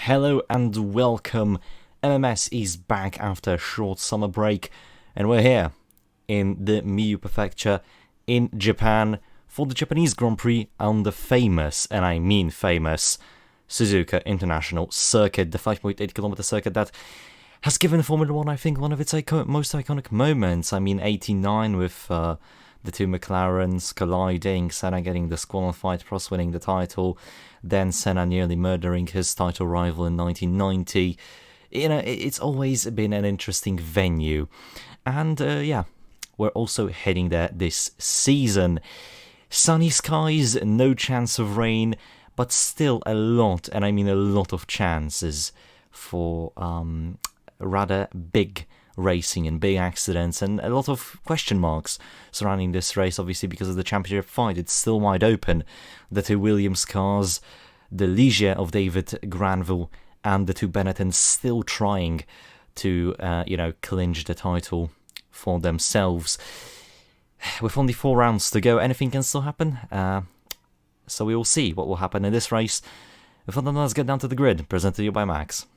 Hello and welcome. MMS is back after a short summer break, and we're here in the Miyagi Prefecture in Japan for the Japanese Grand Prix on the famous, and I mean famous, Suzuka International Circuit, the 5.8 km circuit that has given Formula 1, I think, one of its most iconic moments. I mean, 89 with the two McLarens colliding, Senna getting disqualified, Prost winning the title, then Senna nearly murdering his title rival in 1990. You know, it's always been an interesting venue. And yeah, we're also heading there this season. Sunny skies, no chance of rain, but still a lot, and I mean a lot of chances for rather big racing and big accidents, and a lot of question marks surrounding this race, obviously because of the championship fight. It's still wide open. The two Williams cars, the Ligier of David Granville and the two Benettons still trying to clinch the title for themselves. With only 4 rounds to go, anything can still happen, so we will see what will happen in this race. Before then, let's get down to the grid, presented to you by Max.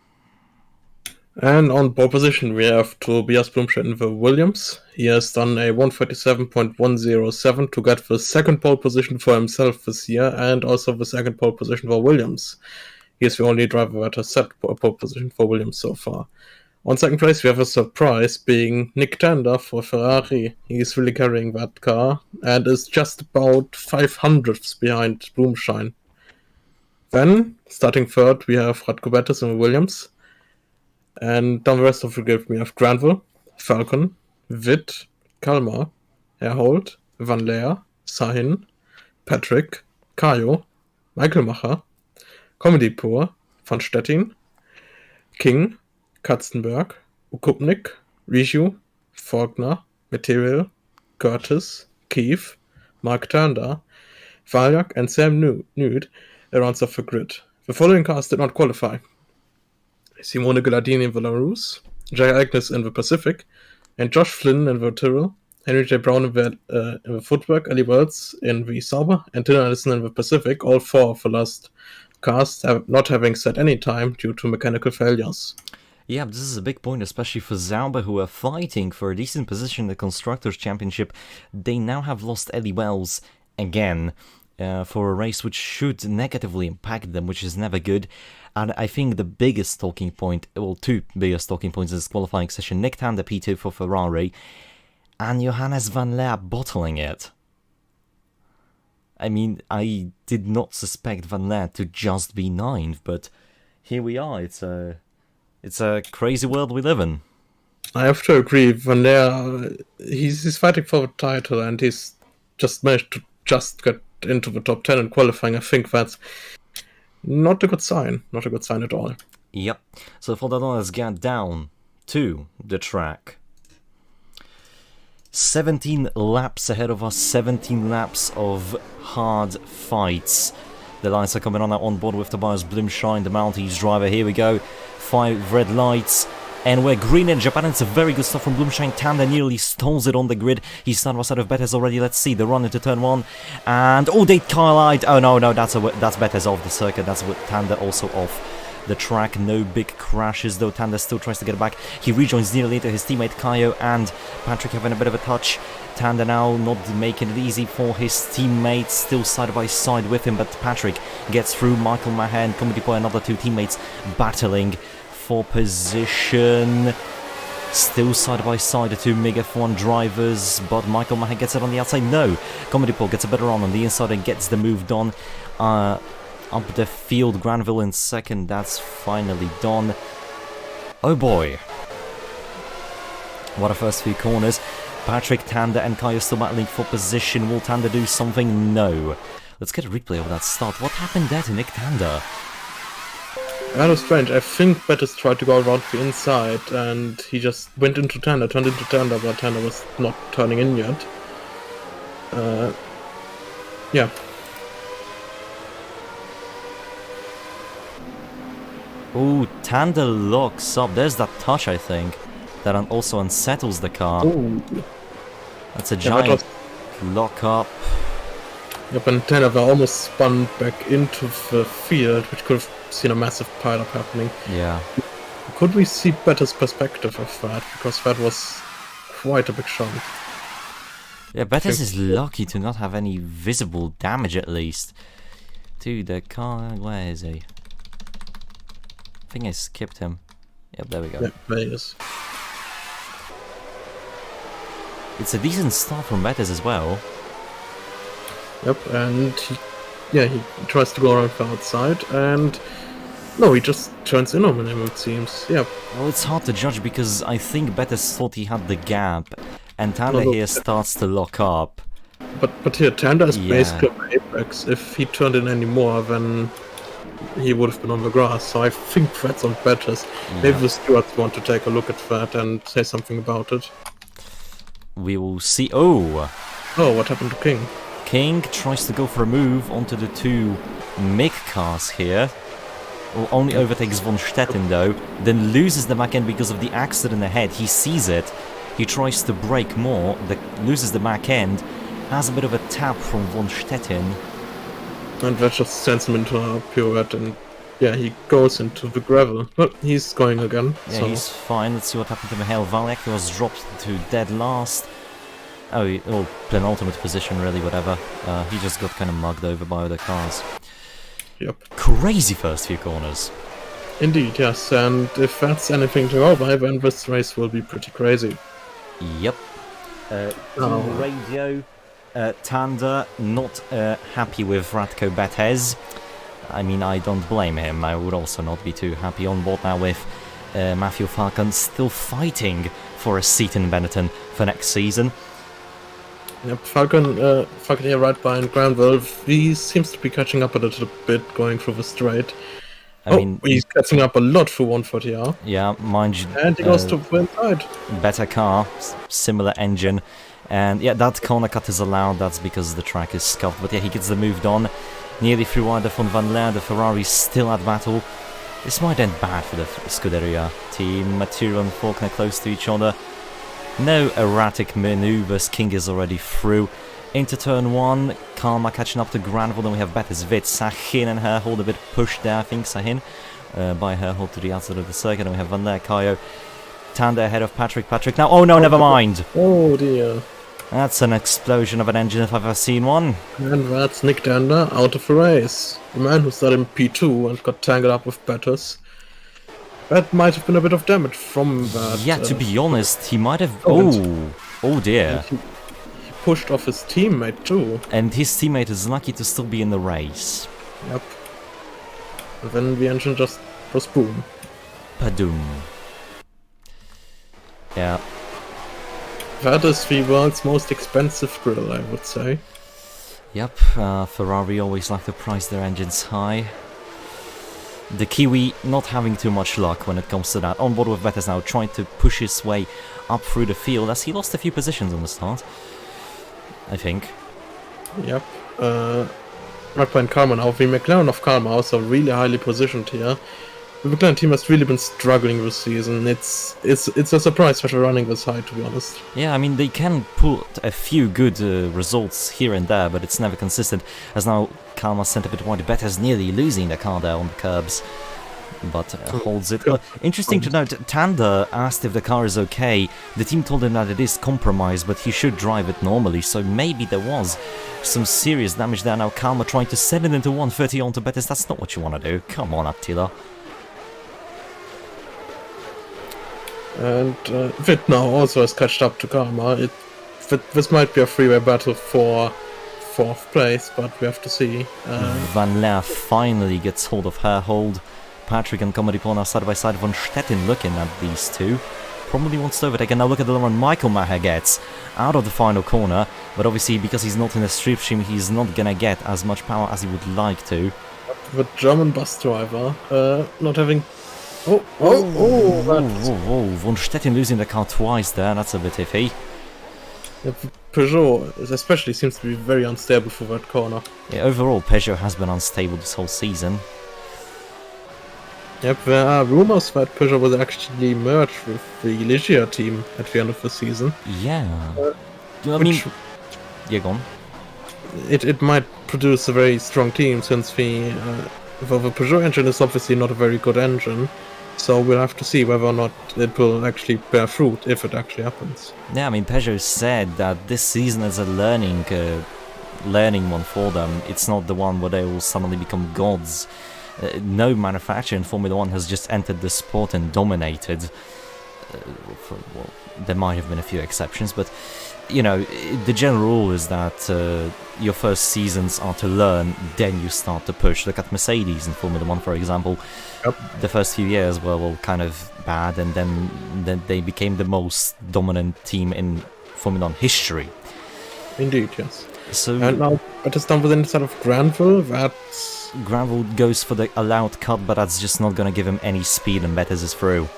And on pole position, we have Tobias Blumstein in the Williams. He has done a 147.107 to get the second pole position for himself this year, and also the second pole position for Williams. He is the only driver that has set a pole position for Williams so far. On second place, we have a surprise, being Nick Tander for Ferrari. He is really carrying that car, and is just about 500ths behind Blumstein. Then, starting third, we have Radko Bettis in the Williams. And down the rest of the grid, we have Granville, Falcon, Witt, Kalmar, Herhold, Van Leer, Sahin, Patrick, Kayo, Michael Macher, Comedy-Pur, Van Stettin, King, Katzenberg, Ukupnik, Riju, Faulkner, Material, Curtis, Keith, Mark Tander, Valjak, and Sam Nude rounds off the grid. The following cars did not qualify: Simone Ghilardini in the Larousse, Jay Agnes in the Pacific, and Josh Flynn in the Tyrrell, Henry J. Brown in the Footwork, Ali Wells in the Sauber, and Dylan Allison in the Pacific, all 4 of the last cars not having set any time due to mechanical failures. Yeah, this is a big point, especially for Sauber, who are fighting for a decent position in the Constructors' Championship. They now have lost Ellie Wells again for a race which should negatively impact them, which is never good. And I think the biggest talking point, well, 2 biggest talking points in this qualifying session: Nick Tander P2 for Ferrari, and Johannes Van Leer bottling it. I mean, I did not suspect Van Leer to just be 9th, but here we are. It's a crazy world we live in. I have to agree. Van Leer, he's fighting for the title, and he's just managed to just get into the top 10 in qualifying. I think that's not a good sign. Not a good sign at all. Yep. So for that, let's get down to the track. 17 laps ahead of us, 17 laps of hard fights. The lights are coming on now on board with Tobias Blumstein, the Maltese driver. Here we go. 5 red lights. And we're green in Japan. It's a very good stuff from Blumstein. Tander nearly stalls it on the grid. He's started outside of Bettis already. Let's see the run into turn 1. And oh, they collide. Oh no, that's Bettis off the circuit. That's with Tander also off the track. No big crashes though. Tander still tries to get back. He rejoins nearly into his teammate Kayo and Patrick having a bit of a touch. Tander now not making it easy for his teammates, still side by side with him, but Patrick gets through. Michael Maher and Comedy-Pur, another 2 teammates battling for position. Still side by side, the 2 MiG F1 drivers, but Michael Maher gets it on the outside. No, Comedy-Pur gets a better run on the inside and gets the move done. Up the field, Granville in second. That's finally done. Oh boy, what a first few corners. Patrick, Tander and Kayo still battling for position. Will Tander do something? No. Let's get a replay of that start. What happened there to Nick Tander? That was strange. I think Bettis tried to go around the inside, and he just turned into Tander, but Tander was not turning in yet. Yeah. Oh, Tander locks up. There's that touch, I think, that also unsettles the car. Ooh. That's a giant lock up. Yep, and Tanner were almost spun back into the field, which could have seen a massive pile-up happening. Yeah. Could we see Better's perspective of that? Because that was quite a big shot. Yeah, Bettis is lucky to not have any visible damage at least. Dude, the car, where is he? I think I skipped him. Yep, there we go. Yep, there he is. It's a decent start from Bettis as well. Yep, and he tries to go around the outside, and no, he just turns in on him, it seems. Yep. Well, it's hard to judge because I think Bettis thought he had the gap, and Tanda here starts to lock up. But here, Tanda is basically on the apex. If he turned in any more, then he would have been on the grass. So I think that's on Bettis. Maybe the stewards want to take a look at that and say something about it. We will see. Oh, what happened to King? King tries to go for a move onto the two MiG cars here. Well, only overtakes von Stetten though, then loses the back end because of the accident ahead. He sees it, he tries to brake more, loses the back end, has a bit of a tap from von Stetten. And that just sends him into a pirouette, and yeah, he goes into the gravel. But he's going again. Yeah, so. He's fine. Let's see what happened to Mihail Valek, who was dropped to dead last. Oh, penultimate position really, whatever. He just got kind of mugged over by other cars. Yep. Crazy first few corners. Indeed, yes, and if that's anything to go by, then this race will be pretty crazy. Yep. Team radio, Tanda not happy with Ratko Betez. I mean, I don't blame him. I would also not be too happy on board now with Matthew Falcon still fighting for a seat in Benetton for next season. Yep, Falcon here right behind Granville. He seems to be catching up a little bit going through the straight. I mean, he's catching up a lot through 140R. Yeah, mind you. And he goes to the inside. Better car, similar engine. And yeah, that corner cut is allowed, that's because the track is scuffed. But yeah, he gets the moved on. Nearly through Wider von Van Leer, the Ferrari's still at battle. This might end bad for the Scuderia team. Material and Faulkner close to each other. No erratic maneuvers, King is already through. Into turn 1, Kalmar catching up to Granville, then we have Bettis Witt, Sahin and Herhold a bit pushed there, I think, Sahin, by Herhold to the outside of the circuit, and we have Van der Kayo, Tanda ahead of Patrick now, oh no, never mind! Oh dear. That's an explosion of an engine if I've ever seen one. And that's Nick Tanda out of the race. The man who started in P2 and got tangled up with Bettis. That might have been a bit of damage from that. Yeah, to be honest, he might have... Oh dear. He pushed off his teammate too. And his teammate is lucky to still be in the race. Yep. And then the engine just was boom. Padoom. Yeah. That is the world's most expensive grill, I would say. Yep, Ferrari always like to price their engines high. The Kiwi not having too much luck when it comes to that. On board with Vettel now, trying to push his way up through the field as he lost a few positions on the start, I think. Yep. Right behind Kalmar now. The McLaren of Kalmar also really highly positioned here. The McLaren team has really been struggling this season. It's a surprise that they're running this high, to be honest. Yeah, I mean, they can pull a few good results here and there, but it's never consistent. As now Kalmar sent a bit wide, Better's nearly losing the car there on the curbs, but holds it. Interesting to note, Tanda asked if the car is okay. The team told him that it is compromised, but he should drive it normally, so maybe there was some serious damage there. Now Kalmar trying to send it into 130 onto Bettis. That's not what you want to do. Come on, Attila. And Witt now also has catched up to Kalmar. This might be a freeway battle for 4th place, but we have to see. Van Leer finally gets hold of Herhold. Patrick and Comedy Paul now side by side. Von Stetten looking at these two. Probably wants to overtake, and now look at the run Michael Maher gets out of the final corner, but obviously because he's not in the slipstream, he's not gonna get as much power as he would like to. The German bus driver not having... Von Stetten losing the car twice there, that's a bit iffy. Yeah, Peugeot especially seems to be very unstable for that corner. Yeah, overall Peugeot has been unstable this whole season. Yep, there are rumors that Peugeot will actually merge with the Ligier team at the end of the season. Yeah. I mean... Yeah, go on. it might produce a very strong team, since the Peugeot engine is obviously not a very good engine. So we'll have to see whether or not it will actually bear fruit, if it actually happens. Yeah, I mean, Peugeot said that this season is a learning one for them. It's not the one where they will suddenly become gods. No manufacturer in Formula 1 has just entered the sport and dominated. Well, there might have been a few exceptions, but you know, the general rule is that your first seasons are to learn, then you start to push. Look at Mercedes in Formula 1, for example. Yep. The first few years were kind of bad, and then they became the most dominant team in Formula 1 history. Indeed, yes. So, and now Bettis done with instead of Granville. Granville goes for the allowed cut, but that's just not going to give him any speed, and Bettis is through.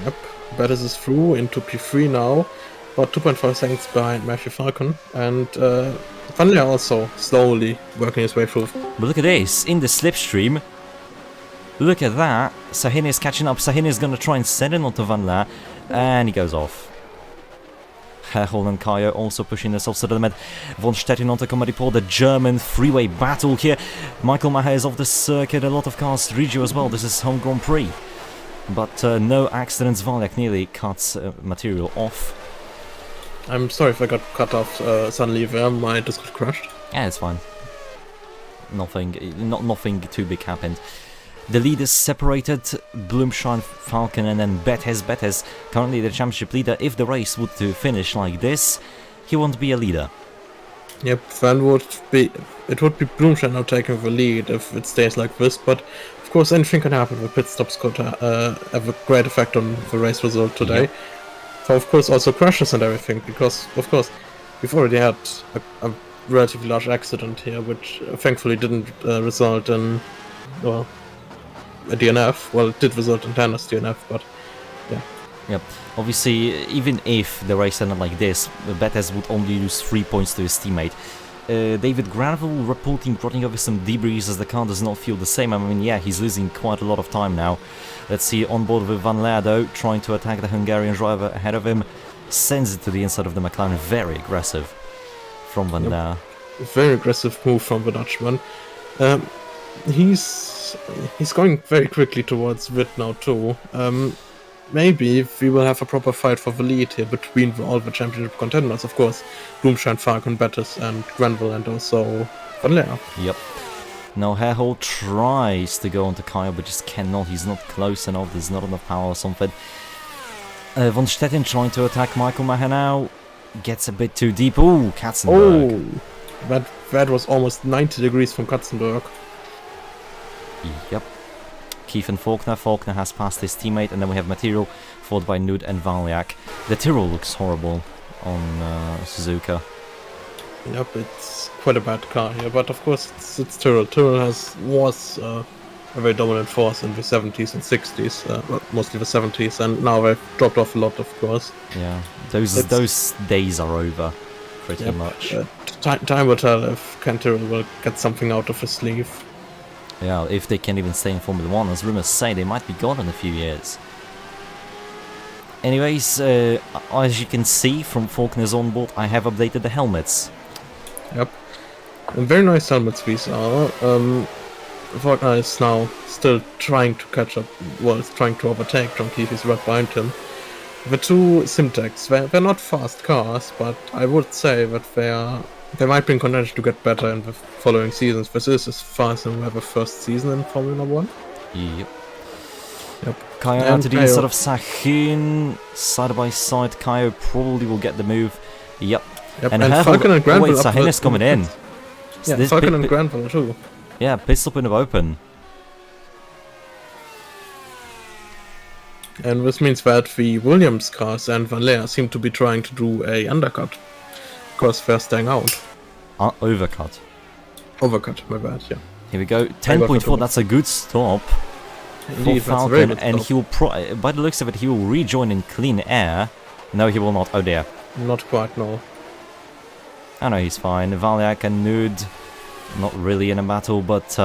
Yep, Bettis is through into P3 now, about 2.5 seconds behind Matthew Falcon, and Van Leer also slowly working his way through. But look at this, in the slipstream, look at that, Sahin is catching up, Sahin is going to try and send it onto Van Leer, and he goes off. Herhol and Kayo also pushing themselves to the limit. Von Stettin onto Comedy-Paul, the German freeway battle here. Michael Maher is off the circuit, a lot of cars, Regio as well, this is home Grand Prix. But no accidents, Valak nearly cuts material off. I'm sorry if I got cut off suddenly there, my Discord crashed. Yeah, it's fine. Nothing too big happened. The leaders separated, Blumschein, Falcon, and then Bethes. Currently the championship leader. If the race would to finish like this, he won't be a leader. Yep, then it would be Blumschein now taking the lead if it stays like this, but of course anything can happen. The pit stops could have a great effect on the race result today. Yep. So of course also crashes and everything, because of course we've already had a relatively large accident here, which thankfully didn't result in, well, a DNF. Well, it did result in Tanner's DNF, but yeah. Yep. Obviously, even if the race ended like this, Bethes would only lose 3 points to his teammate. David Granville reporting over some debris as the car does not feel the same. I mean, yeah, he's losing quite a lot of time now. Let's see, on board with Van Leer though, trying to attack the Hungarian driver ahead of him. Sends it to the inside of the McLaren. Very aggressive from Van Leer. Very aggressive move from the Dutchman. He's going very quickly towards Witt now too. Maybe we will have a proper fight for the lead here between all the championship contenders, of course. Blumschein, Falcon, Bettis, and Granville, and also Van Leer. Yep. Now Herhol tries to go onto Kayo, but just cannot. He's not close enough. There's not enough power or something. Von Stettin trying to attack Michael Maher now. Gets a bit too deep. Ooh, Katzenberg. Oh, that was almost 90 degrees from Katzenberg. Yep. Kiefer Faulkner. Faulkner has passed his teammate, and then we have material followed by Nud and Valiak. The Tyrrell looks horrible on Suzuka. Yep, it's quite a bad car here, but of course it's Tyrrell. Tyrrell was a very dominant force in the 70s and 60s, well, mostly the 70s, and now they've dropped off a lot, of course. Yeah, those days are over, pretty much. Time will tell if Ken Tyrrell will get something out of his sleeve. Yeah, if they can even stay in Formula 1, as rumours say, they might be gone in a few years. Anyways, as you can see from Faulkner's onboard, I have updated the helmets. Yep. And very nice helmets these are. Faulkner is now still trying to catch up, well, it's trying to overtake John Keefe, is right behind him. The two Simtex, they're not fast cars, but I would say that they might be in contention to get better in the following seasons. This is as far as we have a first season in Formula 1. Yep. Yep. Kayo out to the inside of Sahin, side by side. Kayo probably will get the move. Yep. And Falcon and Granville. Oh wait, Sahin is coming in. Yeah, Falcon and Granville too. Yeah, pit stop in the open. And this means that the Williams cars and Van Leer seem to be trying to do a undercut. Because they're staying out. Overcut. Overcut, my bad, yeah. Here we go, 10.4, that's a good stop. Indeed, for Falcon, and he will by the looks of it, he will rejoin in clean air. No, he will not. Oh dear. Not quite, no. Oh no, he's fine. Valiak and Nud, not really in a battle, but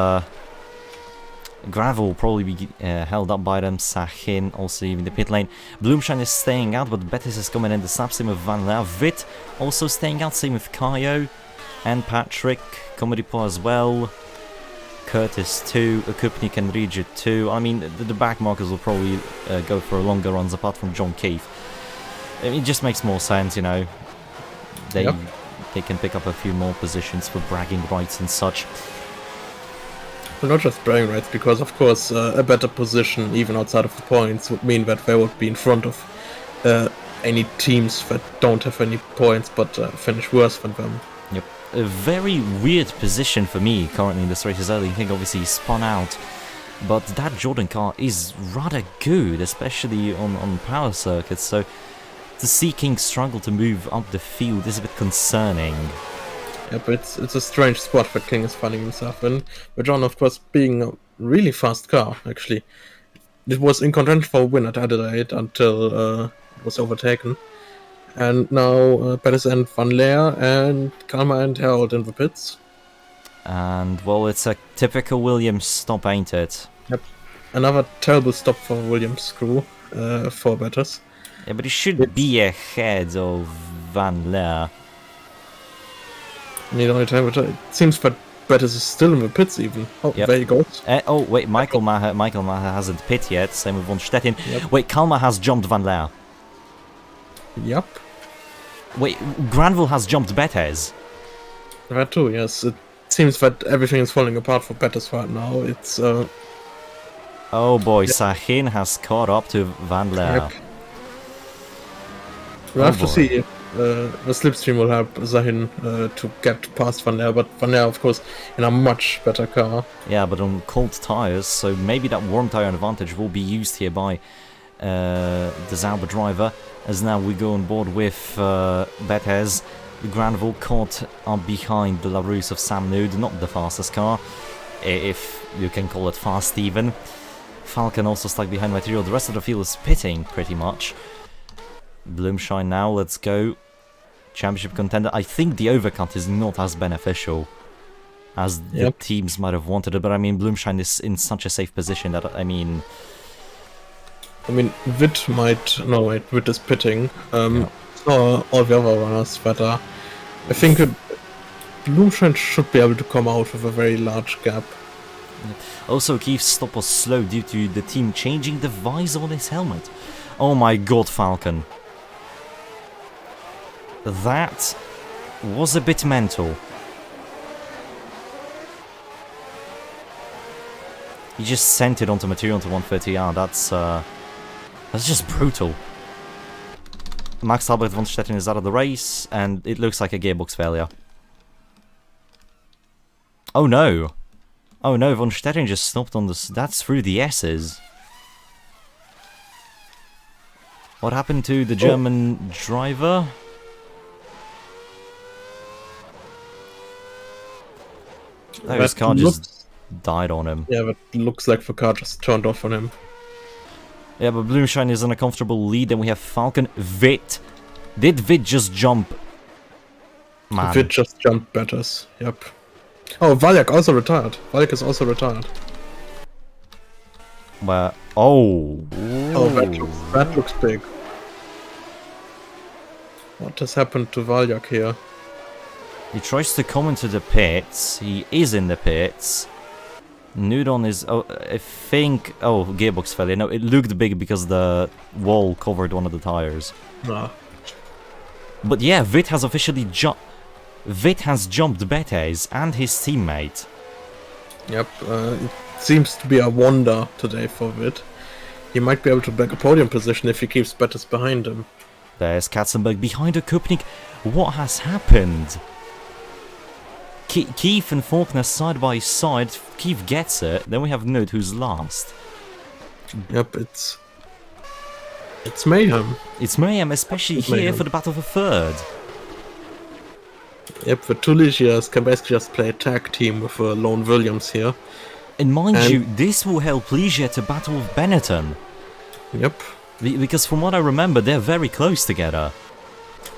Gravel will probably be held up by them. Sahin also in the pit lane. Blumschein is staying out, but Bettis is coming in. The slap same with Van Leer. Witt also staying out, same with Kayo. and Patrick, Komodipo as well, Curtis 2, Okupnik and Rigid 2. I mean, the back markers will probably go for longer runs apart from John Keefe. It just makes more sense, you know. They can pick up a few more positions for bragging rights and such. Well, not just bragging rights, because of course a better position, even outside of the points, would mean that they would be in front of any teams that don't have any points but finish worse than them. Yep. A very weird position for me currently in this race is early. I think obviously he spun out, but that Jordan car is rather good, especially on power circuits, so to see King struggle to move up the field is a bit concerning. Yeah, but it's a strange spot that King is finding himself in. But John, of course, being a really fast car, actually. It was in contention for a win at Adelaide until it was overtaken. And now Pettis and Van Leer and Kalmar and Harold in the pits. And, well, it's a typical Williams stop, ain't it? Yep. Another terrible stop for Williams' crew, for Bettis. Yeah, but he should be ahead of Van Leer. Need only time, but it seems that Bettis is still in the pits even. Oh, there he goes. Oh, wait, Michael Maher hasn't pit yet, same with Von Stettin. Yep. Wait, Kalmar has jumped Van Leer. Yep. Wait, Granville has jumped Bettis. That too, yes. It seems that everything is falling apart for Bettis right now. It's, Oh boy, Sahin has caught up to Van Leer. Yep. We'll have to see if the slipstream will help Zahin to get past Van Leer, but Van Leer, of course, in a much better car. Yeah, but on cold tyres, so maybe that warm tyre advantage will be used here by the Zauber driver, as now we go on board with Bethes. Granville caught up behind the LaRousse of Sam Nude, not the fastest car, if you can call it fast even. Falcon also stuck behind Material, the rest of the field is pitting pretty much. Bloomshine now, let's go. Championship contender. I think the overcut is not as beneficial as the teams might have wanted it, but I mean, Bloomshine is in such a safe position that, I mean, Witt might... No, wait, Witt is pitting. So all the other runners that are... I think Bloomshine should be able to come out with a very large gap. Also, Keith's stop was slow due to the team changing the visor on his helmet. Oh my god, Falcon. That was a bit mental. He just sent it onto Material onto 130R. That's just brutal. Max Albert von Stettin is out of the race, and it looks like a gearbox failure. Oh no! Oh no, von Stettin just stopped on this. That's through the S's. What happened to the German driver? Oh, his car just died on him. Yeah, that looks like the car just turned off on him. Yeah, but Bloomshine is in a comfortable lead, and we have Falcon. Witt. Did Witt just jump? Man. Witt just jumped Bettis, yep. Oh, Valjak also retired. Valjak is also retired. Where? Oh. Oh, that looks big. What has happened to Valjak here? He tries to come into the pits. He is in the pits. Nudon is... Oh, I think... Oh, gearbox failure. No, it looked big because the wall covered one of the tires. Nah. But yeah, Witt has officially jumped... Witt has jumped Bethes and his teammate. Yep, it seems to be a wonder today for Witt. He might be able to back a podium position if he keeps Bettis behind him. There's Katzenberg behind Okupnik. What has happened? Keith and Faulkner side by side. Keith gets it. Then we have Nude who's last. Yep, it's mayhem. It's mayhem, especially here for the battle for third. Yep, the two Ligiers can basically just play a tag team with Lone Williams here. And mind you, this will help Ligier to battle with Benetton. Yep. Because from what I remember, they're very close together.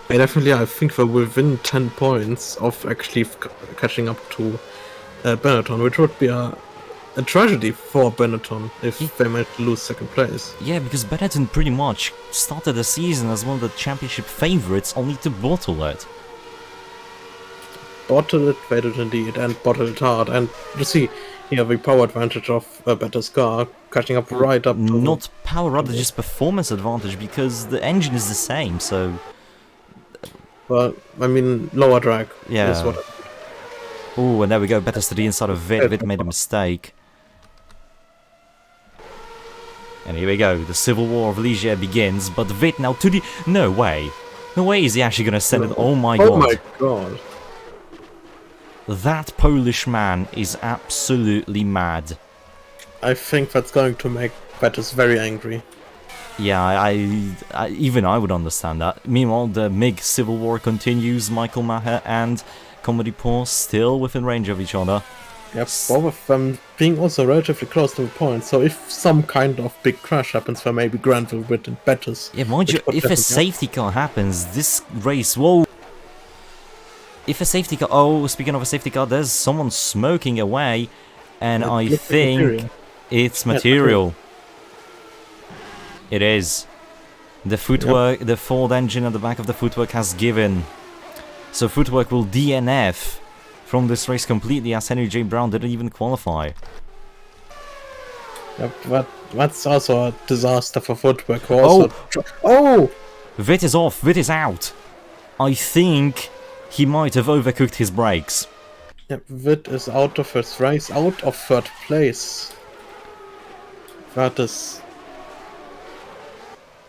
Yeah, definitely, I think they're within 10 points of actually catching up to Benetton, which would be a tragedy for Benetton if they managed to lose second place. Yeah, because Benetton pretty much started the season as one of the championship favourites, only to bottle it. bottle it, waited indeed, and bottled it hard. And you see here the power advantage of a better car, catching up right up to... Not power, rather just performance advantage, because the engine is the same, so... Well, I mean, lower drag. Yeah. Is what Oh, and there we go, Bettis to the inside of Vit. Vit made a mistake. And here we go, the Civil War of Ligier begins, but Vit now to the... No way. No way is he actually gonna send it. Oh my god. Oh my god. That Polish man is absolutely mad. I think that's going to make Bettis very angry. Yeah, I even I would understand that. Meanwhile, the MiG Civil War continues. Michael Maher and Comedy Paw still within range of each other. Yep, both of them being also relatively close to the point, so if some kind of big crash happens for maybe Granville, Witt and Bettis... Yeah, mind you, if a safety car happens, this race... Whoa! If a safety car... Oh, speaking of a safety car, there's someone smoking away, and I think it's material. It is. The footwork, the Ford engine at the back of the footwork has given. So footwork will DNF from this race completely, as Henry J. Brown didn't even qualify. Yep, but that's also a disaster for footwork. Oh! Vit is off, Vit is out. I think he might have overcooked his brakes. Yep, Vit is out of his race, out of third place. That is...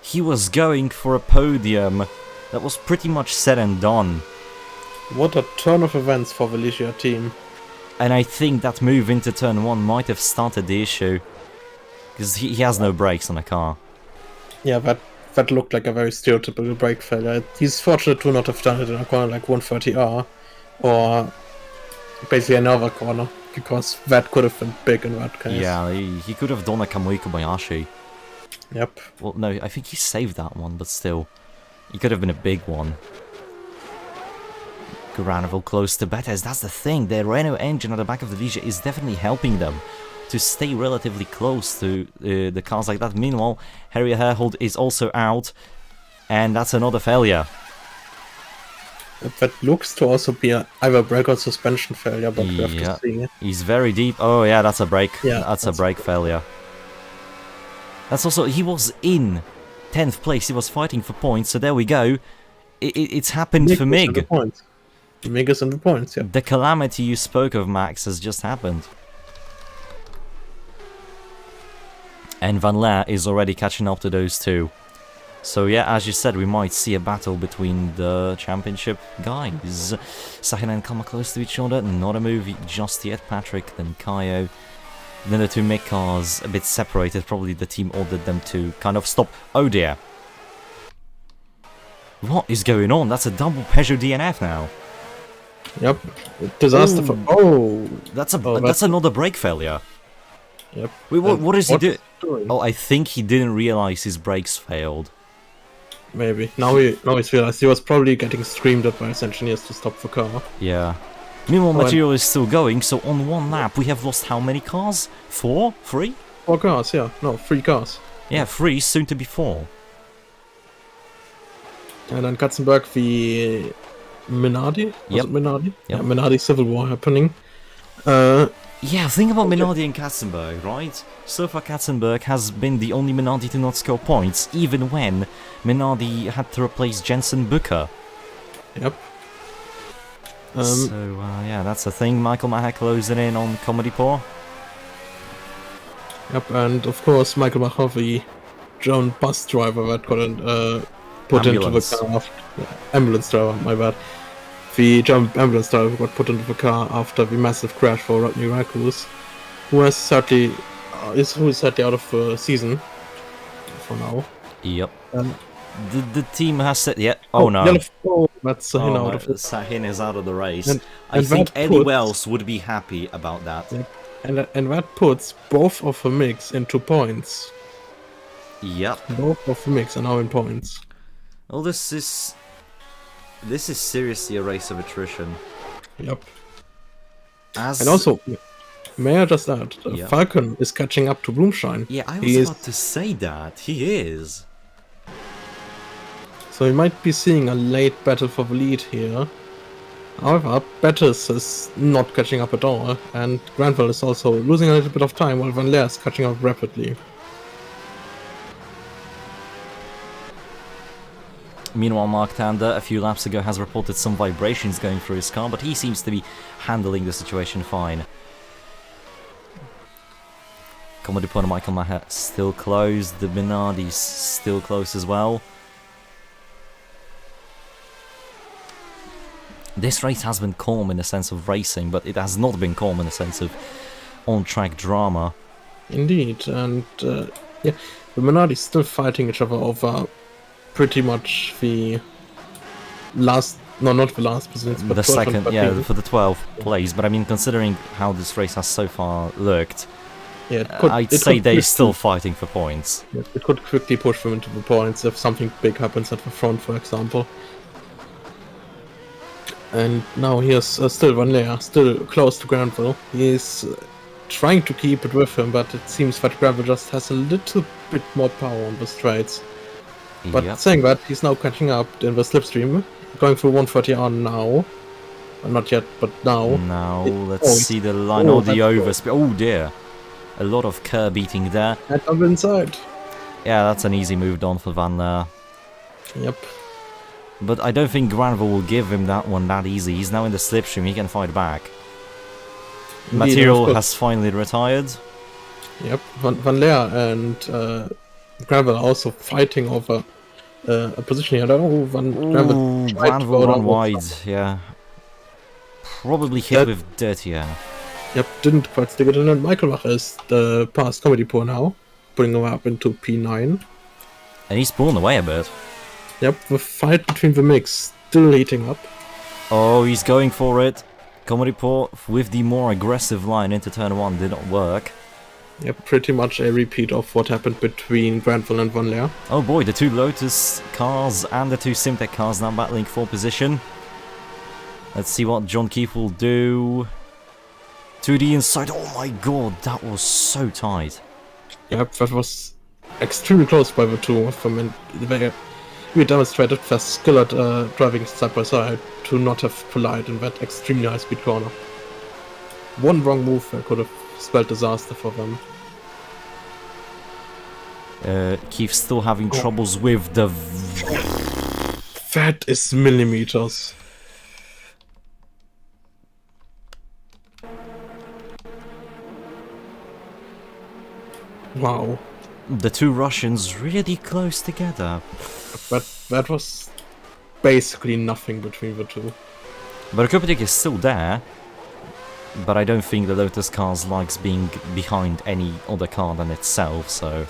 He was going for a podium that was pretty much said and done. What a turn of events for the Ligier team. And I think that move into turn 1 might have started the issue. Because he has no brakes on the car. Yeah, that looked like a very stereotypical brake failure. He's fortunate to not have done it in a corner like 130R. Or basically another corner. Because that could have been big in that case. Yeah, he could have done a Kamui Kobayashi. Yep. Well, no, I think he saved that one, but still. He could have been a big one. Granville close to Bettis, that's the thing. The Renault engine at the back of the Ligier is definitely helping them to stay relatively close to the cars like that. Meanwhile, Harry Herhold is also out, and that's another failure. That looks to also be either brake or suspension failure, but we have to see. He's very deep. Oh yeah, that's a brake. Yeah, that's a brake failure. That's also, he was in 10th place, he was fighting for points, so there we go. It's happened for MiG. MiG is in the points, yeah. The calamity you spoke of, Max, has just happened. And Van Laer is already catching up to those two. So yeah, as you said, we might see a battle between the championship guys. Sahin and Kama close to each other, not a move just yet. Patrick, then Kaio. Then the two MiG cars a bit separated, probably the team ordered them to kind of stop. Oh dear. What is going on? That's a double Peugeot DNF now. Yep. Disaster for... Oh! That's another brake failure. Yep. Wait, what is he doing? Oh, I think he didn't realize his brakes failed. Maybe. Now he's realized he was probably getting screamed at by his engineers to stop the car. Yeah. Meanwhile, material is still going, so on one lap we have lost how many cars? 4? 3? 4 cars, yeah. No, 3 cars. Yeah, 3, soon to be 4. And then Katzenberg the Minardi? Yep. Minardi? Yep. Yeah, Minardi Civil War happening. Yeah, think about Minardi and Katzenberg, right? So far Katzenberg has been the only Minardi to not score points, even when Minardi had to replace Jensen Booker. Yep. Yeah, that's the thing. Michael Maher closing in on Comedy Paw. Yep, and of course Michael Maher, the German bus driver that got put into the car after... ambulance driver, my bad. The German ambulance driver got put into the car after the massive crash for Rodney Raccoons, who is sadly out of the season for now. Yep. The team has said, yeah. Oh no. That's Sahin out of it. Sahin is out of the race. And I think anyone else would be happy about that. Yeah. And that puts both of the MiGs into points. Yep. Both of the MiGs are now in points. Well, this is seriously a race of attrition. Yep. And also, may I just add, Falcon is catching up to Blumschein. Yeah, I was about to say that. He is. So we might be seeing a late battle for the lead here. However, Bettis is not catching up at all, and Granville is also losing a little bit of time while Van Leer is catching up rapidly. Meanwhile, Mark Tander, a few laps ago, has reported some vibrations going through his car, but he seems to be handling the situation fine. Comedy Point and Michael Maher still close, the Minardi's still close as well. This race has been calm in the sense of racing, but it has not been calm in the sense of on-track drama. Indeed, and yeah, the Minardi's still fighting each other over pretty much the last, no, not the last position, but the second, yeah, for the 12th place. But I mean, considering how this race has so far looked, yeah, I'd say they're still fighting for points. Yeah, it could quickly push them into the points if something big happens at the front, for example. And now here's still Van Leer, still close to Granville. He's trying to keep it with him, but it seems that Granville just has a little bit more power on the straights. But saying that, he's now catching up in the slipstream, going through 130R now. Not yet, but now. Now, let's see the line, or the overspeed. Oh dear. A lot of curb beating there. And up inside. Yeah, that's an easy move on for Van Leer. Yep. But I don't think Granville will give him that one that easy. He's now in the slipstream, he can fight back. Indeed, Material has finally retired. Yep, Van Leer and Granville are also fighting over a position here. Granville run wide, yeah. Probably hit with dirty air. Yep, didn't quite stick it in, and Michael Macher is past Comedy Poor now, putting him up into P9. And he's pulling away a bit. Yep, the fight between the mix still heating up. Oh, he's going for it. Comedy Poor with the more aggressive line into turn 1 did not work. Yep, pretty much a repeat of what happened between Granville and Van Leer. Oh boy, the two Lotus cars and the two Simtek cars now battling for position. Let's see what John Keefe will do. To the inside. Oh my god, that was so tight. Yep, that was extremely close by the two of them, and we demonstrated their skill at driving side by side to not have collided in that extremely high speed corner. One wrong move that could have spelled disaster for them. Keith's still having troubles with the... That is millimeters. Wow. The two Russians really close together. But that was basically nothing between the two. But Kupnik is still there. But I don't think the Lotus cars likes being behind any other car than itself, so...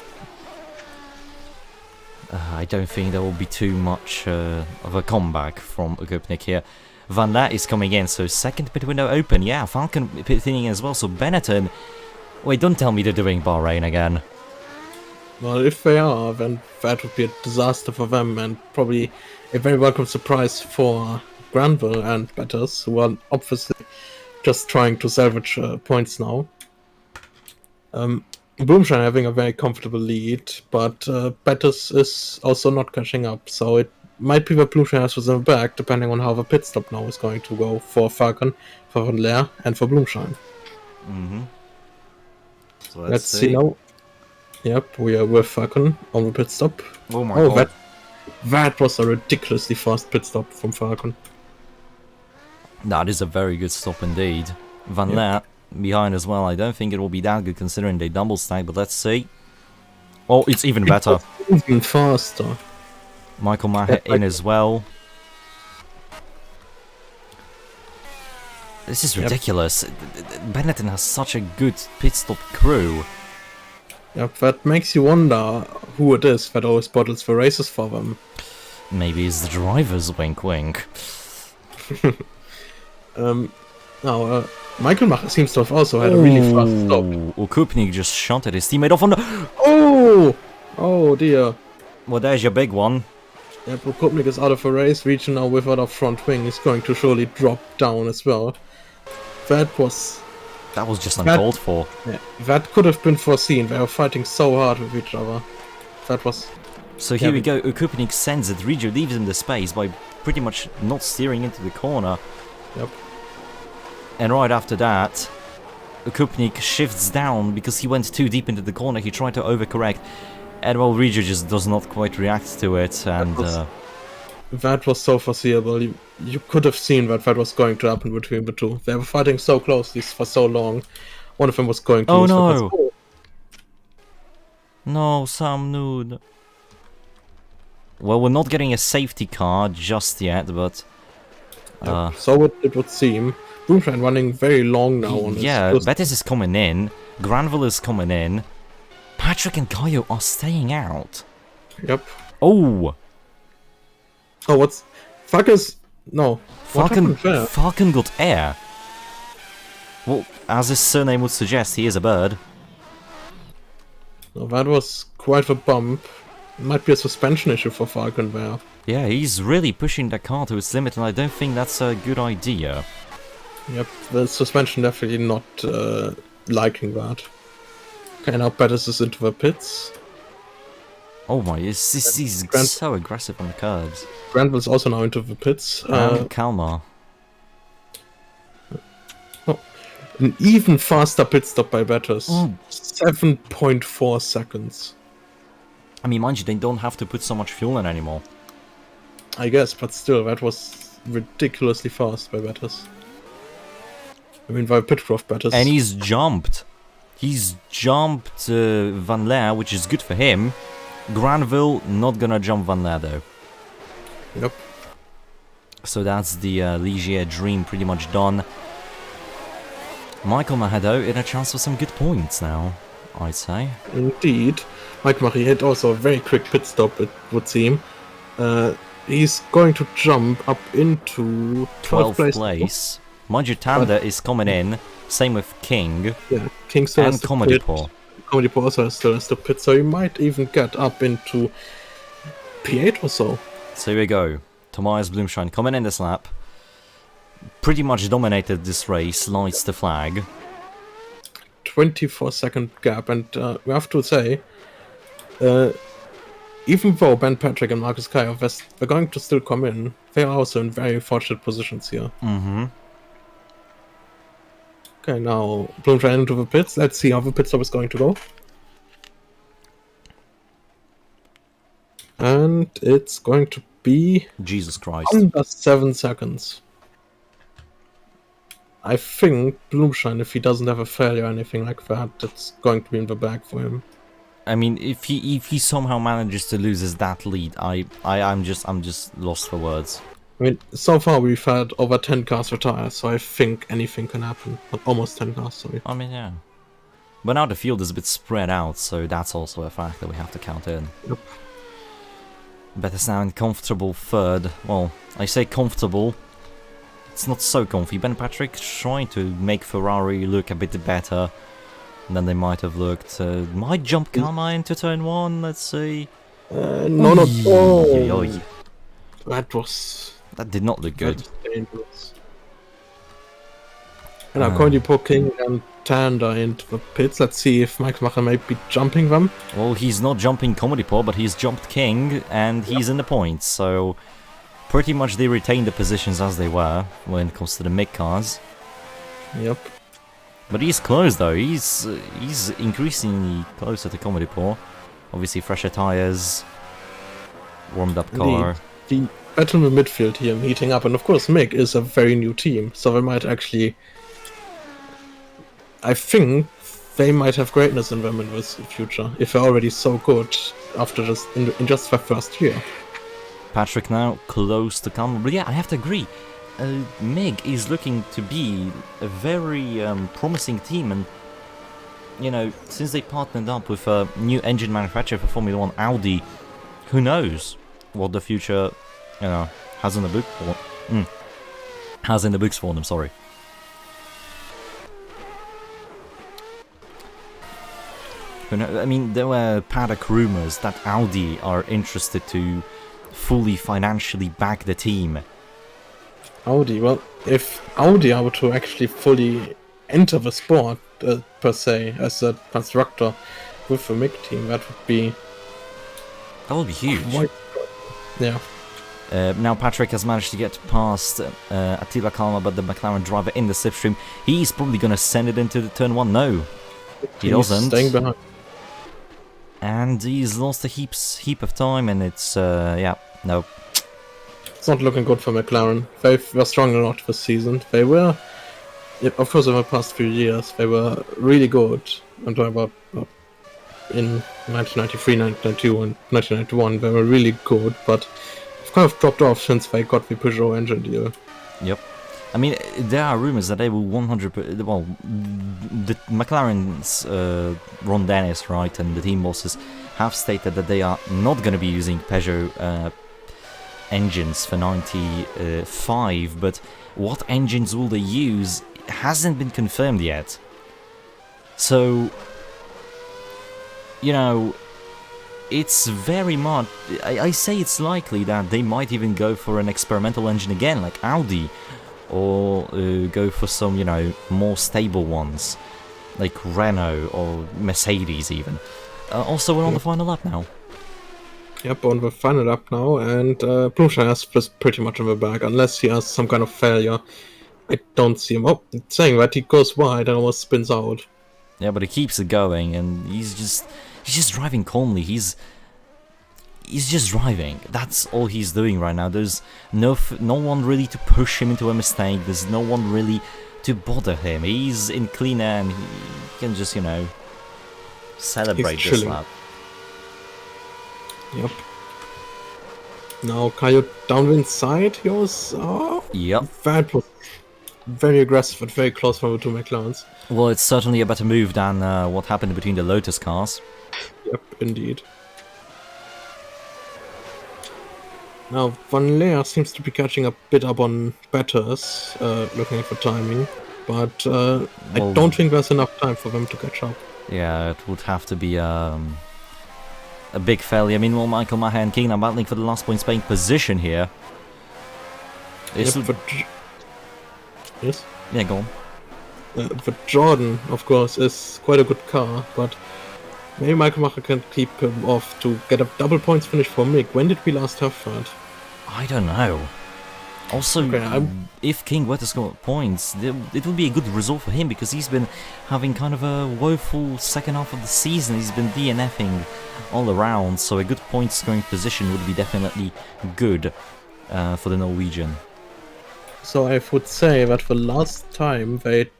I don't think there will be too much of a comeback from Kupnik here. Van Leer is coming in, so second pit window open. Yeah, Falcon pitting in as well, so Benetton... Wait, don't tell me they're doing Bahrain again. Well, if they are, then that would be a disaster for them, and probably a very welcome surprise for Granville and Bettis, who are obviously just trying to salvage points now. Boomshine having a very comfortable lead, but Bettis is also not catching up, so it might be that Boomshine has in the back, depending on how the pit stop now is going to go for Falcon, for Van Leer, and for Boomshine. So let's see now. Yep, we are with Falcon on the pit stop. Oh my god. That was a ridiculously fast pit stop from Falcon. That is a very good stop indeed. Van Leer behind as well. I don't think it will be that good considering they double stack, but let's see. Oh, it's even better. Even faster. Michael Maher in as well. This is ridiculous. Benetton has such a good pit stop crew. Yep, that makes you wonder who it is that always bottles the races for them. Maybe it's the drivers, wink wink. Now, Michael Macher seems to have also had a really fast stop. Kupnik just shot at his teammate off on the... Oh dear. Well, there's your big one. Yep, Kupnik is out of the race, reaching now without a front wing, is going to surely drop down as well. That was just uncalled for. Yeah, that could have been foreseen. They were fighting so hard with each other. That was... So here we go. Kupnik sends it. Regio leaves him the space by pretty much not steering into the corner. Yep. And right after that, Kupnik shifts down because he went too deep into the corner. He tried to overcorrect, and well, Regio just does not quite react to it. And that was so foreseeable. You could have seen that was going to happen between the two. They were fighting so closely for so long. One of them was going to lose. no! Oh. No, Sam Nude. Well, we're not getting a safety car just yet, but... so it would seem. Boomshine running very long now on his... Yeah, Betis is coming in. Granville is coming in. Patrick and Kayo are staying out. Yep. Oh! Oh, what's... Falcon's... No. Falcon got air. Well, as his surname would suggest, he is a bird. No, that was quite a bump. Might be a suspension issue for Falcon there. Yeah, he's really pushing the car to its limit, and I don't think that's a good idea. Yep, the suspension definitely not liking that. Okay, now Bettis is into the pits. Oh my, he's so aggressive on the curbs. Granville's also now into the pits. Kalmar. An even faster pit stop by Bettis. 7.4 seconds. I mean, mind you, they don't have to put so much fuel in anymore. I guess, but still, that was ridiculously fast by Bettis. I mean, by Pitcroft Bettis. And he's jumped. He's jumped Van Leer, which is good for him. Granville not gonna jump Van Leer though. Yep. So that's the Ligier dream pretty much done. Michael Mahado in a chance for some good points now, I'd say. Indeed. Mike Marie had also a very quick pit stop, it would seem. He's going to jump up into 12th place. Mind you, Tanda is coming in. Same with King. Yeah, King still and has to Comedy pit. Paul. Comedy Paul also still has to pit, so he might even get up into P8 or so. So here we go. Tobias Blumschein coming in this lap. Pretty much dominated this race, lights the flag. 24-second gap, and we have to say, even though Ben Patrick and Marcus Kayo are going to still come in, they are also in very fortunate positions here. Mm-hmm. Okay, now Blumschein into the pits. Let's see how the pit stop is going to go. And it's going to be... Jesus Christ. Under 7 seconds. I think Blumschein, if he doesn't have a failure or anything like that, it's going to be in the bag for him. I mean, if he somehow manages to lose that lead, I'm just lost for words. I mean, so far we've had over 10 cars retire, so I think anything can happen. Almost 10 cars, sorry. I mean, yeah. But now the field is a bit spread out, so that's also a fact that we have to count in. Yep. Betis now in comfortable third. Well, I say comfortable. It's not so comfy. Ben Patrick trying to make Ferrari look a bit better than they might have looked. Might jump Kalmar into turn 1, let's see. No. Oh. That did not look good. Dangerous. And now Cody poking and Tanda into the pits. Let's see if Mike Macher might be jumping them. Well, he's not jumping Comedy Paul, but he's jumped King, and he's in the points, so pretty much they retain the positions as they were when it comes to the mid cars. Yep. But he's close though. He's increasingly closer to Comedy Paul. Obviously, fresher tires, warmed up car. The battle in the midfield here meeting up, and of course Mick is a very new team, so they might actually... I think they might have greatness in them in this future, if they're already so good after just in just their first year. Patrick now close to come, but yeah, I have to agree. MiG is looking to be a very promising team, and you know, since they partnered up with a new engine manufacturer for Formula 1, Audi, who knows what the future, you know, has in the book for has in the books for them. Sorry. I mean, there were paddock rumors that Audi are interested to fully financially back the team. Audi, well, if Audi are to actually fully enter the sport, per se, as a constructor with the MiG team, that would be huge. Yeah. Now Patrick has managed to get past Attila Kalma, but the McLaren driver in the slipstream, he's probably going to send it into the turn 1. No, he doesn't. Staying behind. And he's lost a heap of time, and it's, yeah, no. It's not looking good for McLaren. They were strong a lot this season. They were, of course, in the past few years, they were really good. I'm talking about in 1993, 1992, and 1991, they were really good, but kind of dropped off since they got the Peugeot engine deal. Yep. I mean, there are rumors that they will 100%. Well, the McLaren's Ron Dennis, right, and the team bosses have stated that they are not going to be using Peugeot engines for 95, but what engines will they use hasn't been confirmed yet. So, you know, it's very much... I say it's likely that they might even go for an experimental engine again, like Audi, or go for some, you know, more stable ones, like Renault or Mercedes even. Also, we're on the final lap now. Yep, on the final lap now, and Blumstein has pretty much in the bag, unless he has some kind of failure. I don't see him. Oh, it's saying that he goes wide and almost spins out. Yeah, but he keeps it going, and he's just driving calmly. He's just driving. That's all he's doing right now. There's no one really to push him into a mistake. There's no one really to bother him. He's in clean air, and he can just, you know, celebrate this lap. Yep. Now Kayo downwind side, he was... Yep. That was very aggressive and very close from the two McLarens. Well, it's certainly a better move than what happened between the Lotus cars. Yep, indeed. Now, Van Leer seems to be catching a bit up on Betters, looking at the timing, but I don't think there's enough time for them to catch up. Yeah, it would have to be a big failure. Meanwhile, Michael Maher and King are battling for the last point Spain position here. Yes? Yeah, go on. The Jordan, of course, is quite a good car, but maybe Michael Maher can keep him off to get a double points finish for Mick. When did we last have that? I don't know. Also, if King were to score points, it would be a good result for him, because he's been having kind of a woeful second half of the season. He's been DNFing all around, so a good point scoring position would be definitely good for the Norwegian. So I would say that the last time they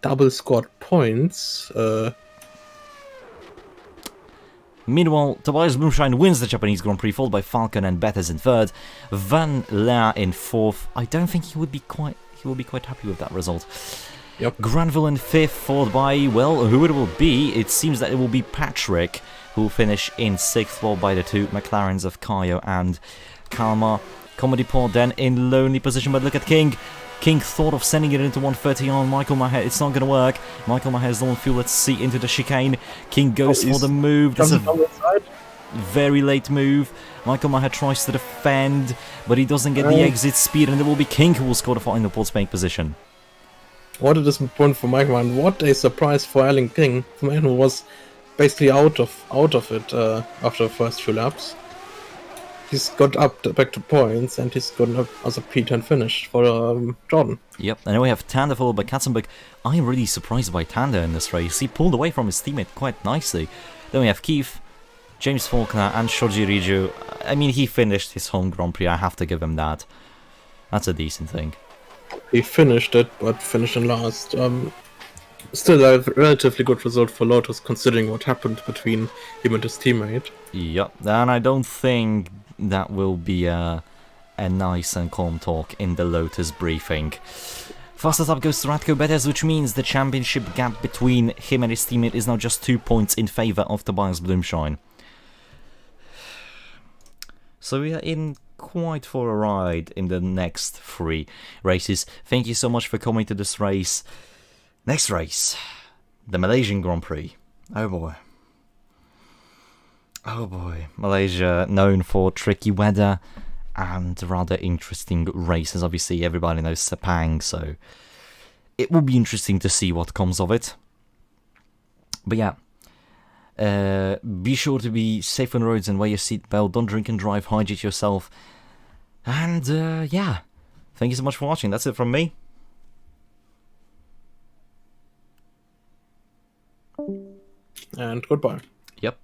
double scored points... Meanwhile, Tobias Blumstein wins the Japanese Grand Prix, followed by Falcon and Betters in third, Van Leer in fourth. I don't think he will be quite happy with that result. Yep. Granville in fifth, followed by, well, who it will be? It seems that it will be Patrick, who will finish in sixth, followed by the two McLarens of Kayo and Kalmar. Comedy Port then in lonely position, but look at King. King thought of sending it into 130 on Michael Maher. It's not going to work. Michael Maher's on fuel. Let's see into the chicane. King goes for the move. That's a very late move. Michael Maher tries to defend, but he doesn't get the exit speed, and it will be King who will score the final pole Spain position. What a disappointment for Michael Maher, and what a surprise for Alan King. The man who was basically out of it after the first few laps. He's got back to points, and he's got as a P10 finish for Jordan. Yep, and then we have Tander followed by Katzenberg. I'm really surprised by Tander in this race. He pulled away from his teammate quite nicely. Then we have Keith, James Faulkner, and Shoji Riju. I mean, he finished his home Grand Prix. I have to give him that. That's a decent thing. He finished it, but finished in last. Still a relatively good result for Lotus, considering what happened between him and his teammate. Yep, and I don't think that will be a nice and calm talk in the Lotus briefing. Fastest up goes to Radko Betters, which means the championship gap between him and his teammate is now just 2 points in favour of Tobias Blumstein. So we are in quite for a ride in the next 3 races. Thank you so much for coming to this race. Next race, the Malaysian Grand Prix. Oh boy. Oh boy. Malaysia, known for tricky weather and rather interesting races. Obviously, everybody knows Sepang, so it will be interesting to see what comes of it. But yeah, be sure to be safe on the roads and wear your seatbelt. Don't drink and drive, hydrate yourself. And yeah, thank you so much for watching. That's it from me. And goodbye. Yep.